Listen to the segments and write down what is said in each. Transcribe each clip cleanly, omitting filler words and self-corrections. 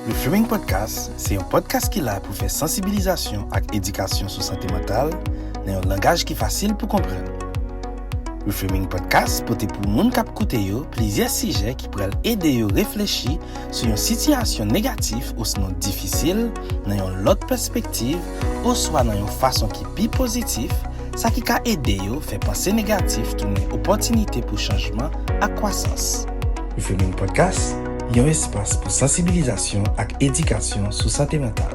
Reframing Podcast, c'est un podcast qui est là pour faire sensibilisation et éducation sur santé mentale dans un langage qui est facile pour comprendre. Reframing Podcast peut pour moun k'ap koute yo plusieurs sujets qui pourraient aider yo réfléchir sur une situation négative ou sinon difficile dans une autre perspective ou soit dans une façon qui est plus positive, ça qui ka aider yo faire penser négatif tourner opportunité pour changement à croissance. Reframing Podcast, un espace pour sensibilisation et éducation sur santé mentale.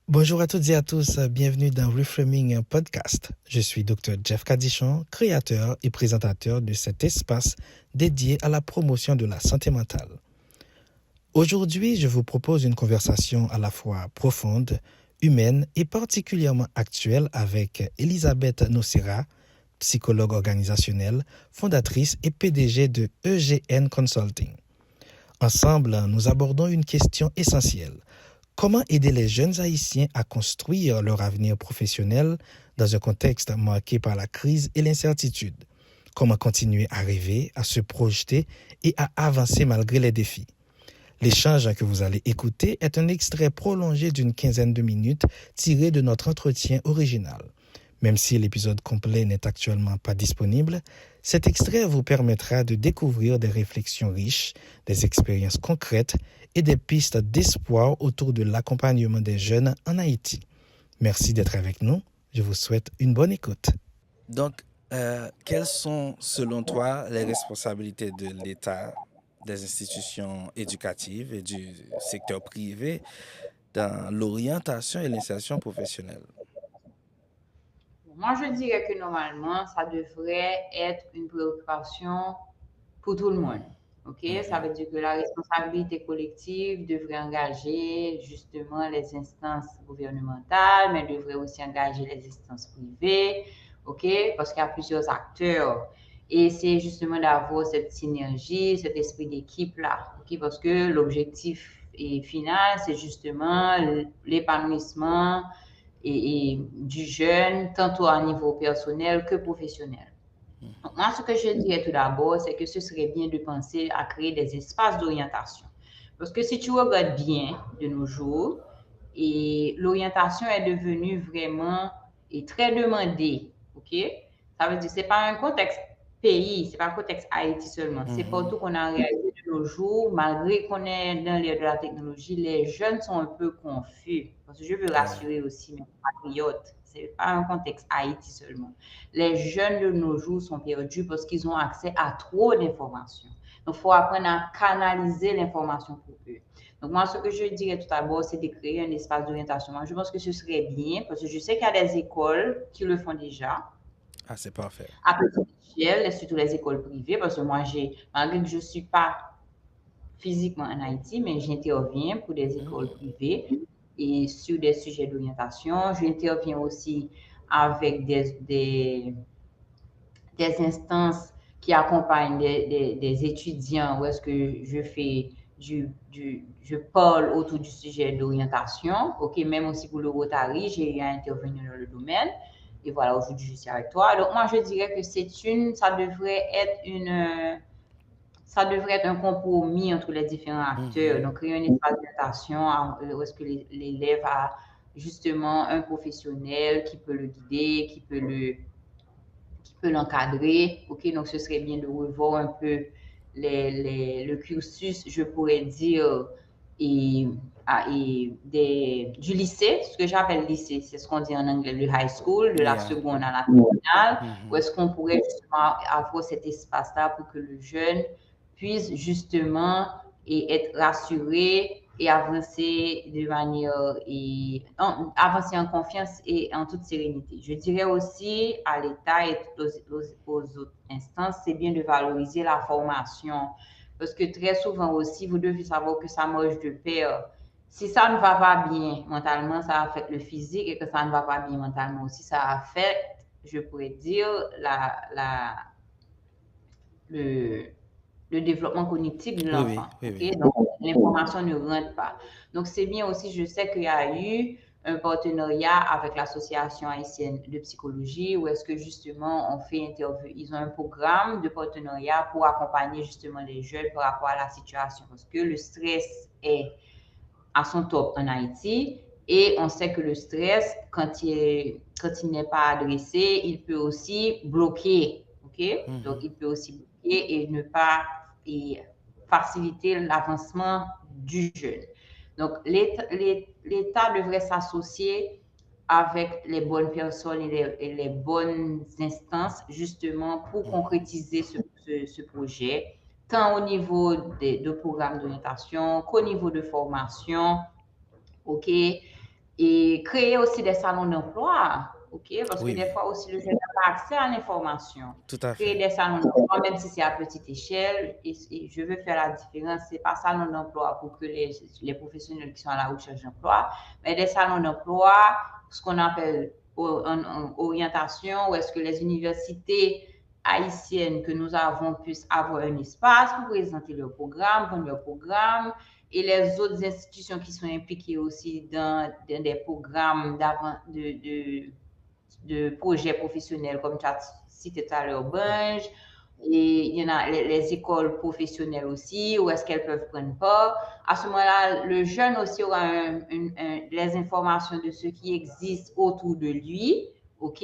Bonjour à toutes et à tous, bienvenue dans Reframing Podcast. Je suis Dr. Jeff Cadichon, créateur et présentateur de cet espace dédié à la promotion de la santé mentale. Aujourd'hui, je vous propose une conversation à la fois profonde, humaine et particulièrement actuelle avec Elisabeth Nocera, psychologue organisationnelle, fondatrice et PDG de EGN Consulting. Ensemble, nous abordons une question essentielle. Comment aider les jeunes Haïtiens à construire leur avenir professionnel dans un contexte marqué par la crise et l'incertitude? Comment continuer à rêver, à se projeter et à avancer malgré les défis? L'échange que vous allez écouter est un extrait prolongé d'une quinzaine de minutes tiré de notre entretien original. Même si l'épisode complet n'est actuellement pas disponible, cet extrait vous permettra de découvrir des réflexions riches, des expériences concrètes et des pistes d'espoir autour de l'accompagnement des jeunes en Haïti. Merci d'être avec nous. Je vous souhaite une bonne écoute. Donc, quelles sont, selon toi, les responsabilités de l'État, des institutions éducatives et du secteur privé dans l'orientation et l'insertion professionnelle? Moi, je dirais que normalement, ça devrait être une préoccupation pour tout le monde. OK? Ça veut dire que la responsabilité collective devrait engager justement les instances gouvernementales, mais devrait aussi engager les instances privées. OK? Parce qu'il y a plusieurs acteurs. Et c'est justement d'avoir cette synergie, cet esprit d'équipe-là. OK? Parce que l'objectif final, c'est justement l'épanouissement et du jeune, tantôt à niveau personnel que professionnel. Donc, moi, ce que je dirais tout d'abord, c'est que ce serait bien de penser à créer des espaces d'orientation. Parce que si tu regardes bien de nos jours, et l'orientation est devenue vraiment et très demandée, ok? Ça veut dire que ce n'est pas un contexte pays, ce n'est pas un contexte Haïti seulement. C'est partout qu'on a réalisé de nos jours, malgré qu'on est dans l'ère de la technologie, les jeunes sont un peu confus. Parce que je veux rassurer aussi mes patriotes, ce n'est pas un contexte Haïti seulement. Les jeunes de nos jours sont perdus parce qu'ils ont accès à trop d'informations. Donc, il faut apprendre à canaliser l'information pour eux. Donc, moi, ce que je dirais tout d'abord, c'est de créer un espace d'orientation. Moi, je pense que ce serait bien parce que je sais qu'il y a des écoles qui le font déjà. Ah, c'est parfait. À petite échelle, surtout les écoles privées, parce que moi, malgré que je ne suis pas physiquement en Haïti, mais j'interviens pour des écoles privées et sur des sujets d'orientation. J'interviens aussi avec des instances qui accompagnent des étudiants où est-ce que je parle autour du sujet d'orientation. OK, même aussi pour le Rotary, j'ai eu à intervenir dans le domaine. Et voilà, aujourd'hui, je suis avec toi. Donc, moi, je dirais que ça devrait être un compromis entre les différents acteurs. Donc, créer un espace d'orientation où est-ce que l'élève a justement un professionnel qui peut le guider, qui peut l'encadrer. OK, donc ce serait bien de revoir un peu le cursus, je pourrais dire, du lycée, ce que j'appelle lycée, c'est ce qu'on dit en anglais, le high school, de la seconde à la terminale, où est-ce qu'on pourrait justement avoir cet espace-là pour que le jeune puisse justement être rassuré et avancer de manière avancer en confiance et en toute sérénité. Je dirais aussi à l'État et aux autres instances, c'est bien de valoriser la formation parce que très souvent aussi, vous devez savoir que ça marche de pair. Si ça ne va pas bien mentalement, ça affecte le physique et que ça ne va pas bien mentalement aussi, ça affecte, je pourrais dire, le développement cognitif de l'enfant. Oui. Okay? Donc, l'information ne rentre pas. Donc, c'est bien aussi, je sais qu'il y a eu un partenariat avec l'Association haïtienne de psychologie où est-ce que justement on fait interview, ils ont un programme de partenariat pour accompagner justement les jeunes par rapport à la situation parce que le stress est à son top en Haïti et on sait que le stress, quand il n'est pas adressé, il peut aussi bloquer, ok? Donc, il peut aussi bloquer et ne pas et faciliter l'avancement du jeune. Donc, l'État devrait s'associer avec les bonnes personnes et les bonnes instances, justement, pour concrétiser ce projet, tant au niveau de programmes d'orientation qu'au niveau de formation, OK? Et créer aussi des salons d'emploi, OK? Parce que Oui, des oui, fois aussi, le jeune n'a pas accès à l'information. tout à Créer fait. des salons d'emploi, même si c'est à petite échelle, et je veux faire la différence, c'est pas salon d'emploi pour que les professionnels qui sont à la recherche d'emploi, mais des salons d'emploi, ce qu'on appelle en orientation, où est-ce que les universités haïtiennes que nous avons puissent avoir un espace pour présenter leur programme, vendre leur programme, et les autres institutions qui sont impliquées aussi dans des programmes de projets professionnels, comme tu as cité tout à l'heure, Bunge, et il y en a les écoles professionnelles aussi, où est-ce qu'elles peuvent prendre part. À ce moment-là, le jeune aussi aura les informations de ce qui existe autour de lui, OK?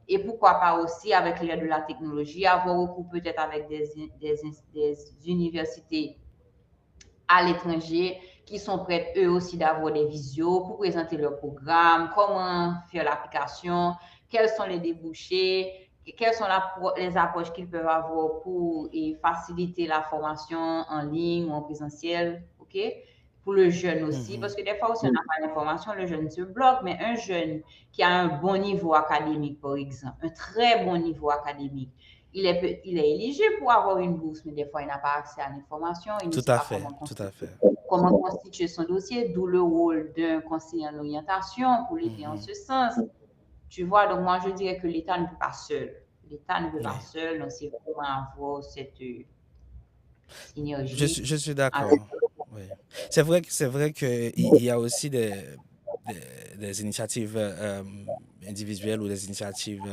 Et pourquoi pas aussi, avec l'aide de la technologie, avoir recours peut-être avec des universités à l'étranger qui sont prêtes eux aussi d'avoir des visios pour présenter leur programme, comment faire l'application, quels sont les débouchés, quelles sont les approches qu'ils peuvent avoir pour faciliter la formation en ligne ou en présentiel, OK? Pour le jeune aussi, parce que des fois aussi on n'a pas l'information, le jeune se bloque, mais un jeune qui a un bon niveau académique, par exemple, un très bon niveau académique, il est éligible pour avoir une bourse, mais des fois, il n'a pas accès à l'information, il ne Tout sait à pas fait, tout à fait. comment constituer son dossier, d'où le rôle d'un conseiller en orientation pour l'aider en ce sens. Tu vois, donc moi, je dirais que l'État ne peut pas seul. L'État ne peut pas Oui. seul, donc c'est vraiment avoir cette Je synergie je suis avec. d'accord. Oui. C'est vrai qu'il y a aussi des initiatives individuelles ou des initiatives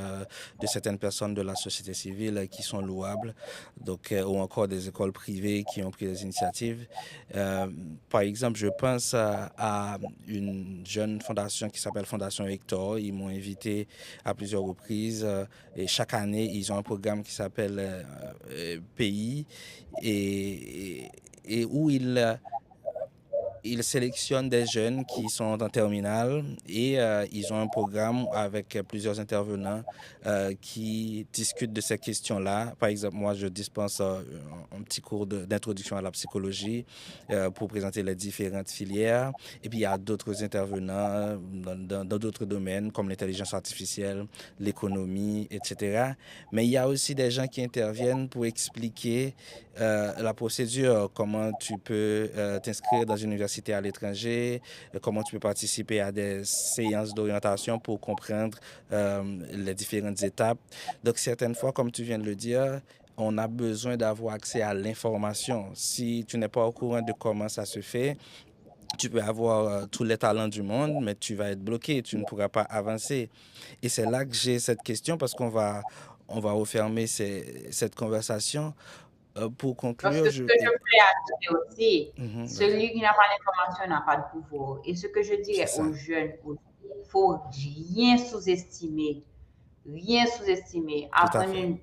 de certaines personnes de la société civile qui sont louables, donc, ou encore des écoles privées qui ont pris des initiatives. Euh, Par exemple, je pense à une jeune fondation qui s'appelle Fondation Hector. Ils m'ont invité à plusieurs reprises et chaque année, ils ont un programme qui s'appelle Pays et où ils sélectionnent des jeunes qui sont en terminale et ils ont un programme avec plusieurs intervenants qui discutent de ces questions-là. Par exemple, moi, je dispense un petit cours d'introduction à la psychologie pour présenter les différentes filières. Et puis, il y a d'autres intervenants dans d'autres domaines comme l'intelligence artificielle, l'économie, etc. Mais il y a aussi des gens qui interviennent pour expliquer la procédure, comment tu peux t'inscrire dans une université à l'étranger, comment tu peux participer à des séances d'orientation pour comprendre les différentes étapes. Donc, certaines fois, comme tu viens de le dire, on a besoin d'avoir accès à l'information. Si tu n'es pas au courant de comment ça se fait, tu peux avoir tous les talents du monde, mais tu vas être bloqué, tu ne pourras pas avancer. Et c'est là que j'ai cette question parce on va refermer cette conversation. Pour Parce conclure, que ce que je voulais ajouter aussi, Vas-y. celui qui n'a pas l'information n'a pas de pouvoir. Et ce que je C'est dirais aux ça. jeunes aussi, il ne faut rien sous-estimer. Rien sous-estimer. Tout à fait.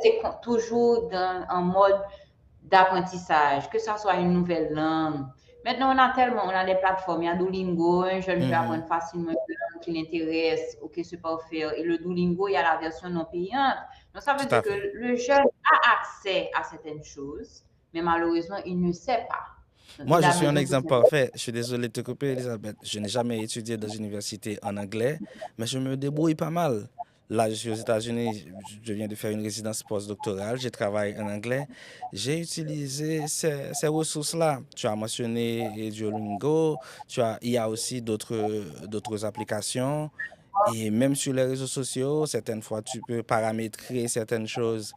C'est toujours en mode d'apprentissage, que ça soit une nouvelle langue. Maintenant, on a des plateformes, il y a Duolingo, un jeune peut apprendre facilement une langue qui l'intéresse ou qui se peut faire. Et le Duolingo, il y a la version non payante. Donc, ça veut Tout dire à que fait. le jeune a accès à certaines choses, mais malheureusement, il ne sait pas. Donc, Moi, il je a suis un besoin de exemple parfait. Je suis désolé de te couper, Elisabeth. Je n'ai jamais étudié dans une université en anglais, mais je me débrouille pas mal. Là, je suis aux États-Unis, je viens de faire une résidence postdoctorale, je travaille en anglais. J'ai utilisé ces ressources-là. Tu as mentionné Duolingo, il y a aussi d'autres applications. Et même sur les réseaux sociaux, certaines fois, tu peux paramétrer certaines choses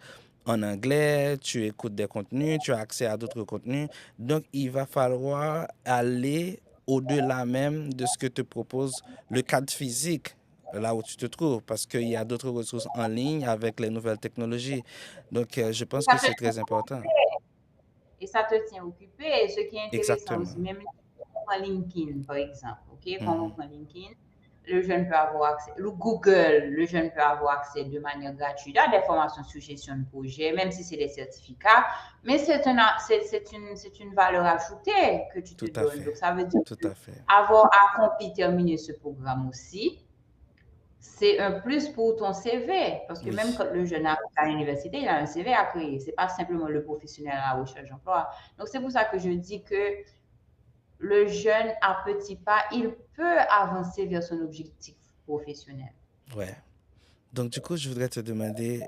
en anglais, tu écoutes des contenus, tu as accès à d'autres contenus. Donc, il va falloir aller au-delà même de ce que te propose le cadre physique, là où tu te trouves, parce qu'il y a d'autres ressources en ligne avec les nouvelles technologies. Donc, je pense que Ça te c'est très important. et ça te tient occupé. Ce qui est intéressant aussi, Exactement. même en LinkedIn, par exemple, OK? Quand on Mhm. prend LinkedIn, le jeune peut avoir accès, le Google, le jeune peut avoir accès de manière gratuite à des formations sur gestion de projet, même si c'est des certificats, mais c'est une valeur ajoutée que tu te Tout à donnes. fait. Donc, ça veut dire Tout que à fait. avoir accompli, terminé ce programme aussi, c'est un plus pour ton CV. Parce que même Oui. quand le jeune arrive à l'université, il a un CV à créer. Ce n'est pas simplement le professionnel à la recherche d'emploi. Donc, c'est pour ça que je dis que le jeune, à petits pas, il peut avancer vers son objectif professionnel. Ouais. Donc, du coup, je voudrais te demander,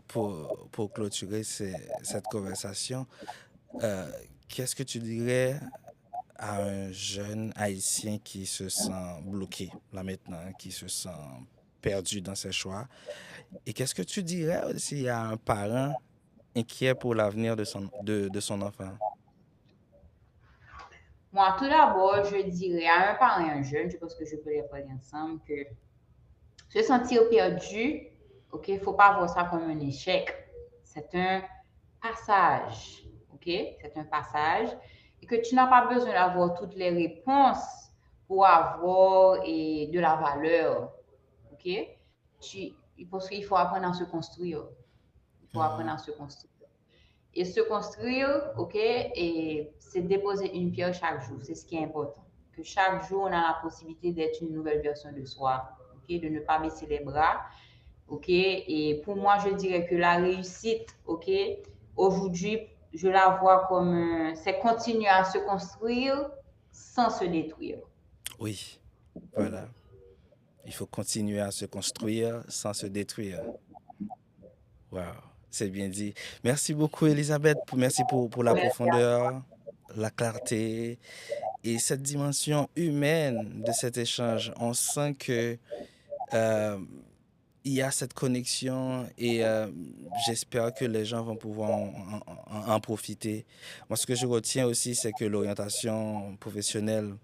pour clôturer cette conversation, euh, qu'est-ce que tu dirais à un jeune haïtien qui se sent bloqué là maintenant, qui se sent perdu dans ses choix? Et qu'est-ce que tu dirais aussi à un parent inquiet pour l'avenir de son enfant? Moi, tout d'abord, je dirais à un parent et un jeune, je pense que je peux les parler ensemble, que se sentir perdu, OK, il ne faut pas voir ça comme un échec. C'est un passage, OK? C'est un passage et que tu n'as pas besoin d'avoir toutes les réponses pour avoir de la valeur, OK? Parce qu'il faut apprendre à se construire. Il faut apprendre Mhm. à se construire. Et se construire, OK, et c'est déposer une pierre chaque jour. C'est ce qui est important. Que chaque jour, on a la possibilité d'être une nouvelle version de soi, OK, de ne pas baisser les bras, OK. Et pour moi, je dirais que la réussite, OK, aujourd'hui, je la vois comme, c'est continuer à se construire sans se détruire. Oui, voilà. Il faut continuer à se construire sans se détruire. Wow, c'est bien dit. Merci beaucoup, Elisabeth. Merci pour la Merci à profondeur, la clarté et cette dimension humaine de cet échange. On sent que euh, il y a cette connexion et j'espère que les gens vont pouvoir en profiter. Moi, ce que je retiens aussi, c'est que l'orientation professionnelle,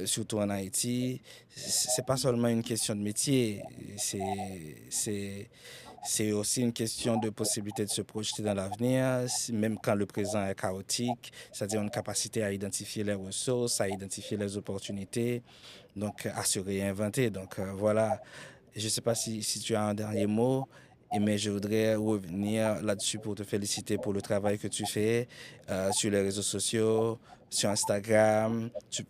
surtout en Haïti, c'est pas seulement une question de métier, c'est aussi une question de possibilité de se projeter dans l'avenir, même quand le présent est chaotique, c'est-à-dire une capacité à identifier les ressources, à identifier les opportunités, donc à se réinventer. Donc voilà, je ne sais pas si tu as un dernier mot, mais je voudrais revenir là-dessus pour te féliciter pour le travail que tu fais sur les réseaux sociaux, sur Instagram. Tu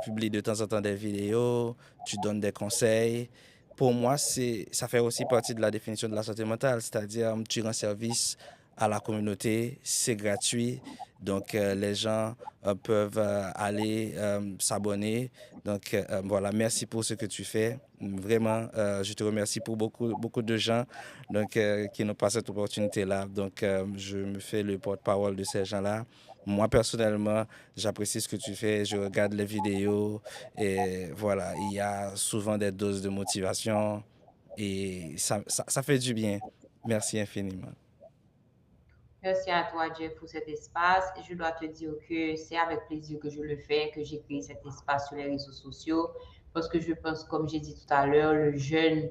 publies de temps en temps des vidéos, tu donnes des conseils. Pour moi, ça fait aussi partie de la définition de la santé mentale, c'est-à-dire tu rends service à la communauté, c'est gratuit, donc les gens peuvent aller s'abonner. Donc voilà, merci pour ce que tu fais. Vraiment, je te remercie pour beaucoup de gens donc, qui n'ont pas cette opportunité-là. Donc, je me fais le porte-parole de ces gens-là. Moi, personnellement, j'apprécie ce que tu fais. Je regarde les vidéos et voilà, il y a souvent des doses de motivation et ça fait du bien. Merci infiniment. Merci à toi, Jeff, pour cet espace. Je dois te dire que c'est avec plaisir que je le fais, que j'ai créé cet espace sur les réseaux sociaux, parce que je pense, comme j'ai dit tout à l'heure, le jeune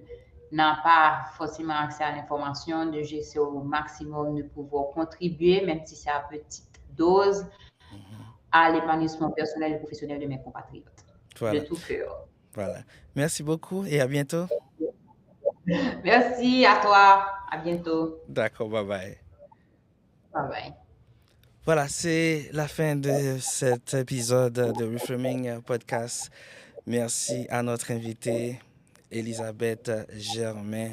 n'a pas forcément accès à l'information, de j'essaie au maximum de pouvoir contribuer, même si c'est à petite dose, Mhm. à l'épanouissement personnel et professionnel de mes compatriotes. De Voilà, tout cœur. voilà. Merci beaucoup et à bientôt. Merci à toi. À bientôt. D'accord, bye bye. Bye bye. Voilà, c'est la fin de cet épisode de Reframing Podcast. Merci à notre invitée, Elisabeth Germain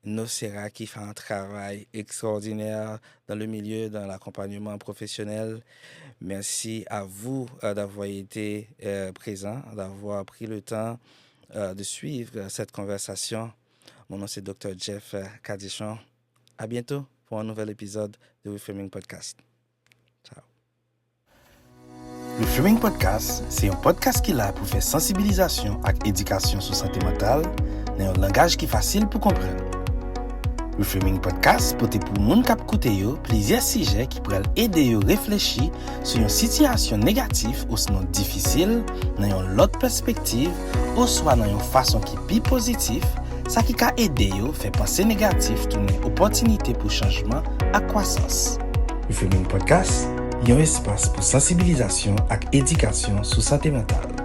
Nocera, qui fait un travail extraordinaire dans le milieu, dans l'accompagnement professionnel. Merci à vous d'avoir été présent, d'avoir pris le temps de suivre cette conversation. Mon nom, c'est Dr. Jeff Kadichon. À bientôt pour un nouvel épisode de Reframing Podcast. Ciao. Le Reframing Podcast, c'est un podcast qui est là pour faire sensibilisation et éducation sur santé mentale dans un langage qui est facile pour comprendre. Reframing Podcast pote pou moun kap koute yo plizye sije ki pral ede yo reflechi sou yon situasyon negatif ou sinon difisil nan yon lot perspektiv ou swa nan yon fason ki pi pozitif, sa ki ka ede yo fe panse negatif toune opotinite pou chanjman ak kwasans. Reframing Podcast, yon espas pou sensibilizasyon ak edikasyon sou sante mental.